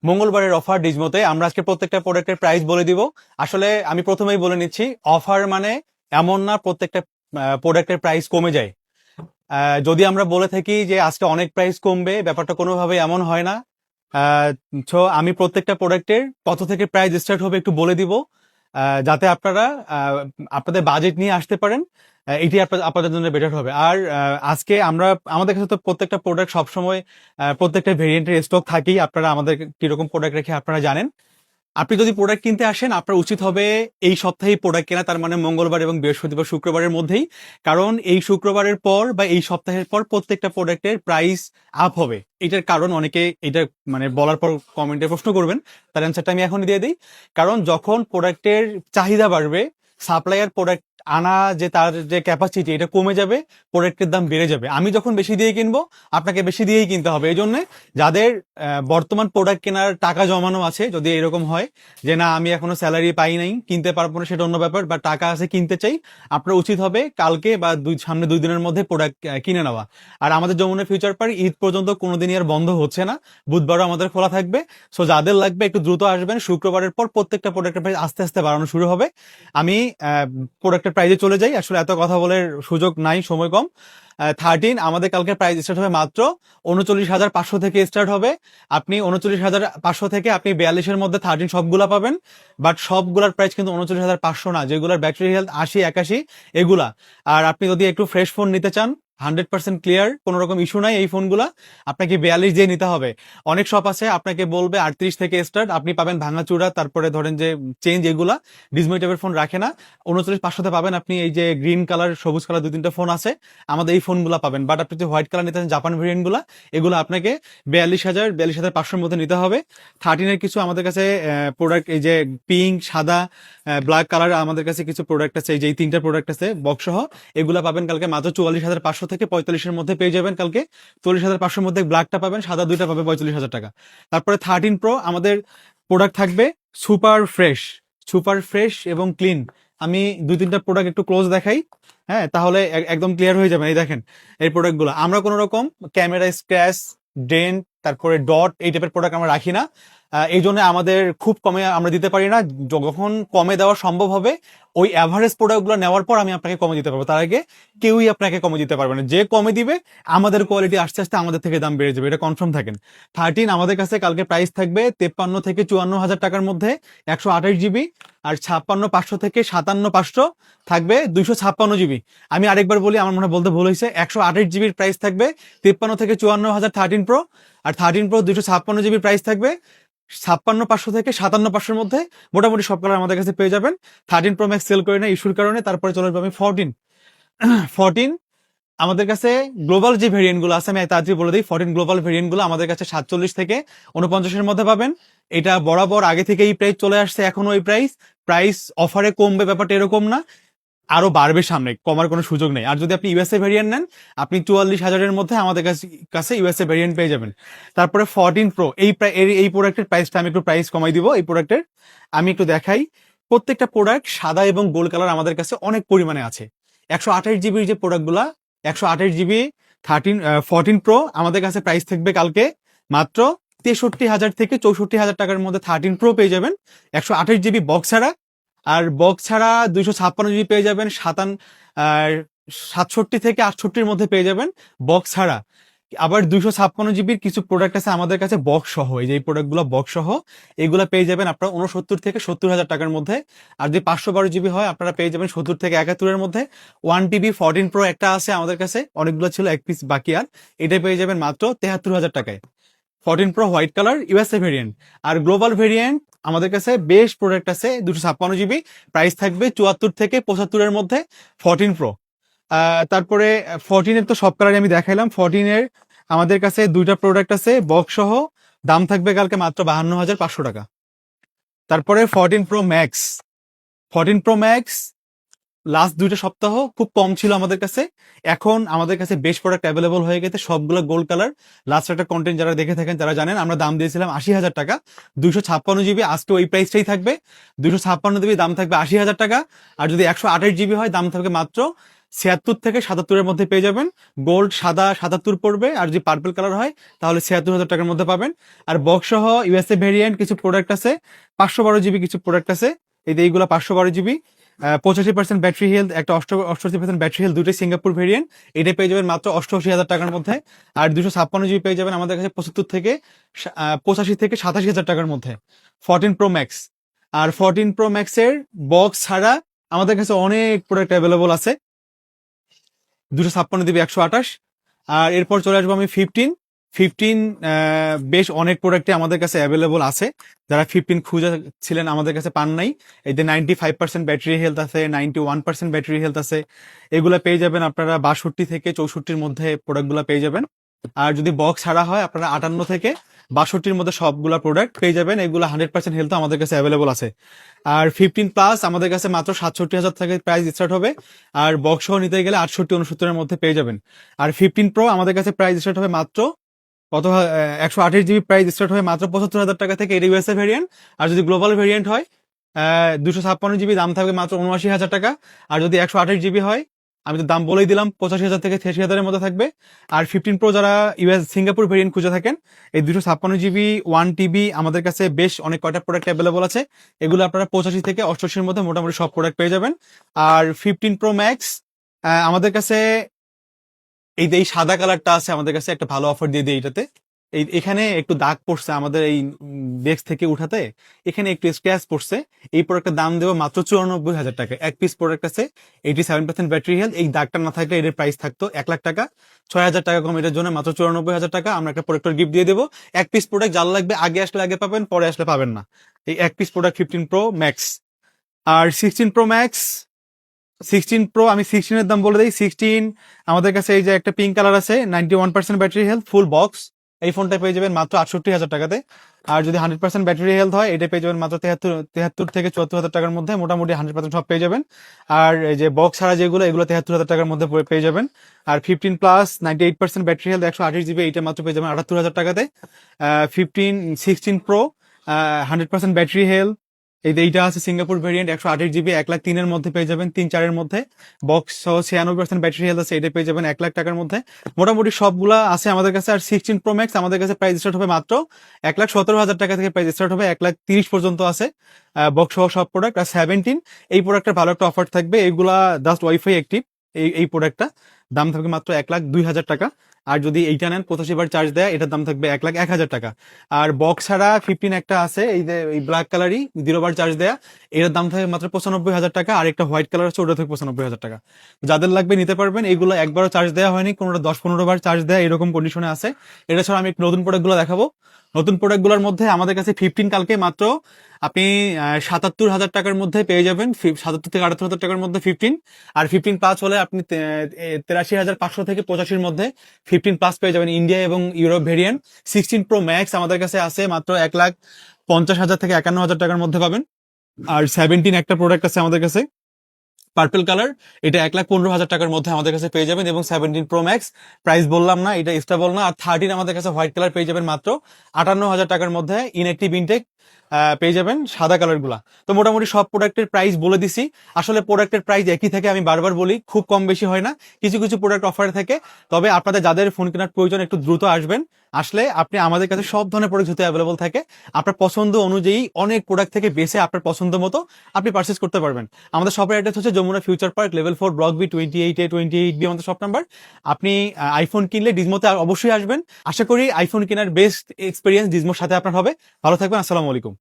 মঙ্গলবারের অফার ডিজমোতে আমরা আজকে প্রত্যেকটা প্রোডাক্টের প্রাইস বলে দিব। আসলে আমি প্রথমেই বলে নিচ্ছি, অফার মানে এমন না প্রত্যেকটা প্রোডাক্টের প্রাইস কমে যায়। যদি আমরা বলে থাকি যে আজকে অনেক প্রাইস কমবে, ব্যাপারটা কোনোভাবে এমন হয় না। তো আমি প্রত্যেকটা প্রোডাক্টের কত থেকে প্রাইস স্টার্ট হবে একটু বলে দিব, যাতে আপনারা আপনাদের বাজেট নিয়ে আসতে পারেন। এটি আপনাদের জন্য বেটার হবে। আর আজকে আমরা আমাদের কাছে তো প্রত্যেকটা প্রোডাক্ট সবসময় প্রত্যেকটা ভেরিয়েন্টের স্টক থাকেই। আপনারা আমাদের কিরকম প্রোডাক্ট রেখে আপনারা জানেন। আপনি যদি প্রোডাক্ট কিনতে আসেন, আপনার উচিত হবে এই সপ্তাহেই প্রোডাক্ট কেনা, তার মানে মঙ্গলবার এবং বৃহস্পতিবার শুক্রবারের মধ্যেই। কারণ এই শুক্রবারের পর বা এই সপ্তাহের পর প্রত্যেকটা প্রোডাক্টের প্রাইস আপ হবে। এটার কারণ অনেকে এটা মানে বলার পর কমেন্টে প্রশ্ন করবেন, তার অ্যান্সারটা আমি এখনই দিয়ে দিই। কারণ যখন প্রোডাক্টের চাহিদা বাড়বে, সাপ্লায়ার প্রোডাক্ট আনা যে তার যে ক্যাপাসিটি এটা কমে যাবে, প্রোডাক্টের দাম বেড়ে যাবে। আমি যখন বেশি দিয়ে কিনবো, আপনাকে বেশি দিয়েই কিনতে হবে। এই জন্য যাদের বর্তমান প্রোডাক্ট কেনার টাকা জমানো আছে, যদি এরকম হয় যে না আমি এখনো স্যালারি পাই নাই, কিনতে পারবো না, সেটা অন্য ব্যাপার, বা টাকা আছে কিনতে চাই, আপনার উচিত হবে কালকে বা সামনে 2 দিনের মধ্যে প্রোডাক্ট কিনে নেওয়া। আর আমাদের যমুনা ফিউচার পার্ক ঈদ পর্যন্ত কোনোদিনই আর বন্ধ হচ্ছে না, বুধবারও আমাদের খোলা থাকবে। সো যাদের লাগবে একটু দ্রুত আসবেন। শুক্রবারের পর প্রত্যেকটা প্রোডাক্টের প্রাইস আস্তে আস্তে বাড়ানো শুরু হবে। আমি প্রোডাক্টের প্রাইজে চলে যাই, আসলে এত কথা বলার সুযোগ নাই, সময় কম। 13 আমাদের কালকে প্রাইস স্টার্ট হবে মাত্র 39,500 থেকে স্টার্ট হবে। আপনি 39,500 থেকে আপনি 42-এর মধ্যে 13 সবগুলা পাবেন। বাট সবগুলার প্রাইস কিন্তু 39,500 না, যেগুলোর ব্যাটারি হেলথ 80-81 এগুলা। আর আপনি যদি একটু ফ্রেশ ফোন নিতে চান, 100% ক্লিয়ার, কোনো রকম ইস্যু নাই, এই ফোনগুলা আপনাকে 42 দিয়ে নিতে হবে। অনেক শপ আছে আপনাকে বলবে 38 থেকে স্টার্ট, আপনি পাবেন ভাঙাচুরা, তারপরে ধরেন যে চেঞ্জ, এগুলা ডিসমাই টাইপের ফোন রাখে না। 39,500-তে পাবেন আপনি এই যে গ্রিন কালার, সবুজ কালার 2-3টা ফোন আছে, আমাদের এই ফোনগুলো পাবেন। বাট আপনি যদি হোয়াইট কালার নিতে চান, জাপান ভেরিয়েন্ট গুলা, এগুলো আপনাকে 42,500-42,500 মধ্যে নিতে হবে। 13-এর কিছু আমাদের কাছে প্রোডাক্ট, এই যে পিঙ্ক, সাদা, ব্ল্যাক কালার আমাদের কাছে কিছু প্রোডাক্ট আছে, এই যে এই 3টা প্রোডাক্ট আছে বক্স সহ, এগুলা পাবেন কালকে মাত্র 44,500 থেকে 45-এর মধ্যে পেয়ে যাবেন। কালকে 44,500-এর মধ্যে ব্ল্যাকটা পাবেন, সাদা 2টা পাবে 45,000 টাকা। তারপরে 13 প্রো আমাদের প্রোডাক্ট থাকবে সুপার ফ্রেশ, সুপার ফ্রেশ এবং ক্লিন। আমি 2-3টা প্রোডাক্ট একটু ক্লোজ দেখাই, হ্যাঁ, তাহলে একদম ক্লিয়ার হয়ে যাবে। এই দেখেন এই প্রোডাক্টগুলো, আমরা কোনো রকম ক্যামেরা স্ক্র্যাচ, ডেন্ট, তারপরে ডট, এই টাইপের প্রোডাক্ট আমরা রাখি না। এই জন্য আমাদের খুব কমে আমরা দিতে পারি না। যখন কমে দেওয়া সম্ভব হবে, ওই অ্যাভারেজ প্রোডাক্টগুলো নেওয়ার পর আমি আপনাকে কমে দিতে পারবো। তার আগে কেউই আপনাকে কমে দিতে পারবে না। যে কমে দিবে, আমাদের কোয়ালিটি আস্তে আস্তে আমাদের থেকে দাম বেড়ে যাবে, এটা কনফার্ম থাকেন। 13 আমাদের কাছে কালকে প্রাইস থাকবে 53 থেকে 54,000 টাকার মধ্যে, 128 জিবি। আর 56,500 থেকে 57,500 থাকবে 256 জিবি। আমি আরেকবার বলি, আমার মনে হয় বলতে ভুল হয়েছে, 128 জিবির প্রাইস থাকবে 53 থেকে 54,000 13 প্রো। আর 13 প্রো 256 জিবির প্রাইস থাকবে 56,500 থেকে 57,500-এর মধ্যে। মোটামুটি সব কালার আমাদের কাছে পেয়ে যাবেন। 13 প্রো ম্যাক্স সেল করে না ইস্যুর কারণে। তারপরে চলে যাবো আমি 14। 14 আমাদের কাছে গ্লোবাল যে ভেরিয়েন্ট গুলো আছে, আমি তাড়াতাড়ি বলে দিই। 14 গ্লোবাল ভেরিয়েন্ট গুলো আমাদের কাছে 47 থেকে 49-এর মধ্যে পাবেন। এটা বরাবর আগে থেকে এই প্রাইস চলে আসছে, এখনো এই প্রাইস। প্রাইস অফারে কমবে ব্যাপারটা এরকম না, আরো বাড়বে সামনে, কমার কোনো সুযোগ নেই। আর যদি আপনি ইউএসএ ভেরিয়েন্ট নেন, আপনি 44,000-এর মধ্যে আমাদের কাছে ইউএসএ ভেরিয়েন্ট পেয়ে যাবেন। তারপরে 14 প্রো, এই প্রোডাক্টের প্রাইসটা আমি একটু প্রাইস কমাই দিব। এই প্রোডাক্টের আমি একটু দেখাই। প্রত্যেকটা প্রোডাক্ট সাদা এবং গোল্ড কালার আমাদের কাছে অনেক পরিমাণে আছে। 128 জিবির যে প্রোডাক্টগুলা, 128 জিবি 14 প্রো আমাদের কাছে প্রাইস থাকবে কালকে মাত্র 63,000 থেকে 64,000 টাকার মধ্যে 13 প্রো পেয়ে যাবেন, 128 জিবি বক্স ছাড়া। আর বক্স ছাড়া 256 জিবি পেয়ে যাবেন 67 থেকে 68-র মধ্যে পেয়ে যাবেন বক্স ছাড়া। আবার 256 জিবির কিছু প্রোডাক্ট আছে আমাদের কাছে বক্স সহ, এই যে এই প্রোডাক্টগুলো বক্স সহ, এগুলা পেয়ে যাবেন আপনারা 69 থেকে 70,000 টাকার মধ্যে। আর যদি 512 জিবি হয়, আপনারা পেয়ে যাবেন 70 থেকে 71-এর মধ্যে। 1 TB 14 প্রো একটা আছে আমাদের কাছে, অনেকগুলো ছিল, এক পিস বাকি। আর এটা পেয়ে যাবেন মাত্র 73,000 টাকায়। 14 pro white colour USA variant. আর গ্লোবাল ভেরিয়েন্ট আমাদের কাছে বেশ প্রোডাক্ট আছে, 256 জিবি, প্রাইস থাকবে 74 থেকে 75-এর মধ্যে 14 প্রো। তারপরে 14-এর তো সব কালারই আমি দেখাইলাম। 14-এর আমাদের কাছে 2টা প্রোডাক্ট আছে বক্স সহ, দাম থাকবে কালকে মাত্র 52,500 টাকা। তারপরে 14 pro max, 14 pro max last 2টা সপ্তাহ খুব কম ছিল আমাদের কাছে, এখন আমাদের কাছে বেশ প্রোডাক্ট অ্যাভেলেবল হয়ে গেছে, সবগুলো গোল্ড কালার। লাস্ট একটা কন্টেন্ট যারা দেখে থাকেন তারা জানেন, আমরা দাম দিয়েছিলাম 80,000 টাকা। 256 জিবি আজকে ওই প্রাইসটাই থাকবে, 256 জিবি দাম থাকবে 80,000 টাকা। আর যদি 128 জিবি হয়, দাম থাকবে মাত্র 76 থেকে 77-এর মধ্যে পেয়ে যাবেন। গোল্ড সাদা 77 পড়বে, আর যদি পার্পল কালার হয় তাহলে 76,000 টাকার মধ্যে পাবেন। আর বক্স সহ ইউএসএ ভেরিয়েন্ট কিছু প্রোডাক্ট আছে, 512 জিবি কিছু প্রোডাক্ট আছে, এইগুলো 512 জিবি, 85% ব্যাটারি হেলথ, একটা 88% ব্যাটারি হেলথ, দুটোই সিঙ্গাপুর ভেরিয়েন্ট। এটা পেয়ে যাবেন মাত্র 88,000 টাকার মধ্যে। আর 256 জিবি পেয়ে যাবেন আমাদের কাছে 75 থেকে 85 থেকে 87,000 টাকার মধ্যে। 14 প্রো ম্যাক্স, আর 14 প্রো ম্যাক্সের বক্স ছাড়া আমাদের কাছে অনেক প্রোডাক্ট অ্যাভেলেবল আছে। 256 জিবি 128। আর এরপর চলে আসবো আমি 15 বেশ অনেক প্রোডাক্টে আমাদের কাছে অ্যাভেলেবল আছে। যারা 15 খুঁজে ছিলেন আমাদের কাছে পান নাই, এই যে 95% ব্যাটারি হেলথ আছে, 91% ব্যাটারি হেলথ আছে, এগুলা পেয়ে যাবেন আপনারা 62 থেকে 64-র মধ্যে প্রোডাক্টগুলো পেয়ে যাবেন। আর যদি বক্স ছাড়া হয় আপনারা 58 থেকে 62-র মধ্যে সবগুলা প্রোডাক্ট পেয়ে যাবেন। এগুলো 100% হেলথ আমাদের কাছে অ্যাভেলেবল আছে। আর 15 প্লাস আমাদের কাছে মাত্র 67,000 থেকে প্রাইস স্টার্ট হবে, আর বক্স সহ নিতে গেলে 68-69-এর মধ্যে পেয়ে যাবেন। আর 15 প্রো আমাদের কাছে প্রাইস স্টার্ট হবে মাত্র কত, 128 জিবি প্রাইস স্টার্ট হবে মাত্র 75,000 টাকা থেকে, এটা ইউএসএ ভেরিয়েন্ট। আর যদি গ্লোবাল ভেরিয়েন্ট হয় 256 জিবি দাম থাকবে মাত্র 79,000 টাকা। আর যদি 128 জিবি হয়, আমি তো দাম বলেই দিলাম, 85,000 থেকে 83,000-এর মধ্যে থাকবে। আর 15 প্রো যারা সিঙ্গাপুর ভেরিয়েন্ট খুঁজে থাকেন, এই 256 জিবি 1 TB আমাদের কাছে বেশ অনেক কয়টা প্রোডাক্ট অ্যাভেলেবল আছে। এগুলো আপনারা 85 থেকে 88-এর মধ্যে মোটামুটি সব প্রোডাক্ট পেয়ে যাবেন। আর 15 প্রো ম্যাক্স আমাদের কাছে এই যে এই সাদা কালারটা আছে, আমাদের কাছে একটা ভালো অফার দিয়ে দিই এটাতে। এখানে একটু দাগ পড়ছে আমাদের এই ডেস্ক থেকে উঠাতে, এখানে একটু স্ক্র্যাচ পড়ছে। এই প্রোডাক্টের দাম দেবো মাত্র 94,000 টাকা। এক পিস প্রোডাক্ট আছে, 87% ব্যাটারি হেলথ। এই দাগটা না থাকলে এর প্রাইস থাকতো 1,00,000 টাকা, 6,000 টাকা কম। এটার জন্য মাত্র 94,000 টাকা আমরা একটা প্রোডাক্টের গিফট দিয়ে দেবো। এক পিস প্রোডাক্ট যার লাগবে আগে আসলে আগে পাবেন, পরে আসলে পাবেন না। এই এক পিস প্রোডাক্ট 15 প্রো ম্যাক্স। আর 16 প্রো ম্যাক্স, 16 প্রো আমি 16 এর দাম বলে দিই। 16 আমাদের কাছে এই যে একটা পিঙ্ক কালার আছে, 91% ব্যাটারি হেলথ, ফুল বক্স। এই ফোনটা পেয়ে যাবেন মাত্র 68,000 টাকাতে। আর যদি 100% ব্যাটারি হেলথ হয়, এটা পেয়ে যাবেন মাত্র 73 থেকে 74,000 টাকার মধ্যে। মোটামুটি 100% সব পেয়ে যাবেন। আর এই যে বক্স ছাড়া যেগুলো, এগুলো 73,000 টাকার মধ্যে পেয়ে যাবেন। আর 15 প্লাস 98% ব্যাটারি হেলথ, 128 জিবি, এইটা মাত্র পেয়ে যাবেন 78,000 টাকাতে। 16 প্রো 100% ব্যাটারি হেলথ, এইটা আছে সিঙ্গাপুর ভেরিয়েন্ট, 128 জিবি 1,03,000-এর মধ্যে পেয়ে যাবেন, 3-4-এর মধ্যে। বক্স সহ 96% ব্যাটারি হেলথ আছে, এটা পেয়ে যাবেন 1,00,000 টাকার মধ্যে। মোটামুটি সবগুলা আছে আমাদের কাছে। আর 16 প্রো ম্যাক্স আমাদের কাছে প্রাইস স্টার্ট হবে মাত্র 1,17,000 টাকা থেকে, প্রাইস স্টার্ট হবে 1,30,000 পর্যন্ত আছে বক্স সহ সব প্রোডাক্ট। আর 17 এই প্রোডাক্টের ভালো একটা অফার থাকবে, এইগুলা জাস্ট ওয়াইফাই অ্যাক্টিভ। এই প্রোডাক্টটা দাম থাকবে মাত্র 1,02,000 টাকা। আর যদি এইটা নেন 85 বার চার্জ দেয়, এটার দাম থাকবে 1,01,000 টাকা। আর বক্স ছাড়া 15 একটা আছে, এই যে এই ব্ল্যাক কালারই 0 বার চার্জ দেয়া, এটার দাম থাকবে মাত্র 95,000 টাকা। আর একটা হোয়াইট কালার আছে, ওটা থাকবে 95,000 টাকা। যাদের লাগবে নিতে পারবেন। এইগুলো একবারও চার্জ দেওয়া হয়নি, কোনোটা 10-15 বার চার্জ দেয়া, এরকম কন্ডিশনে আছে। এটা ছাড়া আমি একটু নতুন প্রোডাক্টগুলো দেখাবো। নতুন প্রোডাক্টগুলোর মধ্যে আমাদের কাছে 15 কালকে মাত্র আপনি 77,000 টাকার মধ্যে পেয়ে যাবেন, 77 থেকে 78,000 টাকার মধ্যে 15। আর 15 প্লাস হলে আপনি 83,500 থেকে 85-র মধ্যে 15 প্লাস পেয়ে যাবেন, ইন্ডিয়া এবং ইউরোপ ভেরিয়েন্ট। 16 প্রো ম্যাক্স আমাদের কাছে আছে মাত্র 1,50,000 থেকে 51,000 টাকার মধ্যে পাবেন। আর 17 একটা প্রোডাক্ট আছে আমাদের কাছে, পার্পল কালার, এটা 1,15,000 টাকার মধ্যে আমাদের কাছে পেয়ে যাবেন। এবং 17 প্রো ম্যাক্স প্রাইস বললাম না, এটা এক্সট্রা বল না। আর 13 আমাদের কাছে হোয়াইট কালার পেয়ে যাবেন মাত্র 58,000 টাকার মধ্যে, ইনঅ্যাক্টিভ ইনটেক পেয়ে যাবেন সাদা কালার গুলা। তো মোটামুটি সব প্রোডাক্টের প্রাইস বলে দিছি। আসলে প্রোডাক্টের প্রাইস একই থাকে, আমি বারবার বলি, খুব কম বেশি হয় না, কিছু কিছু প্রোডাক্ট অফারে থাকে। তবে আপনাদের যাদের ফোন কেনার প্রয়োজন একটু দ্রুত আসবেন, আসলে আপনি আমাদের কাছে সব ধরনের প্রোডাক্ট যেহেতু অ্যাভেলেবল থাকে, আপনার পছন্দ অনুযায়ী অনেক প্রোডাক্ট থেকে বেছে আপনার পছন্দ মতো আপনি পারচেস করতে পারবেন। আমাদের শপের অ্যাড্রেস হচ্ছে Jamuna future park, level 4, block B 28A আমাদের শপ নাম্বার। আপনি আইফোন কিনলে ডিজমোতে অবশ্যই আসবেন। আশা করি আইফোন কেনার বেস্ট এক্সপিরিয়েন্স ডিজমোর সাথে আপনার হবে। ভালো থাকবেন, আসসালামু আলাইকুম।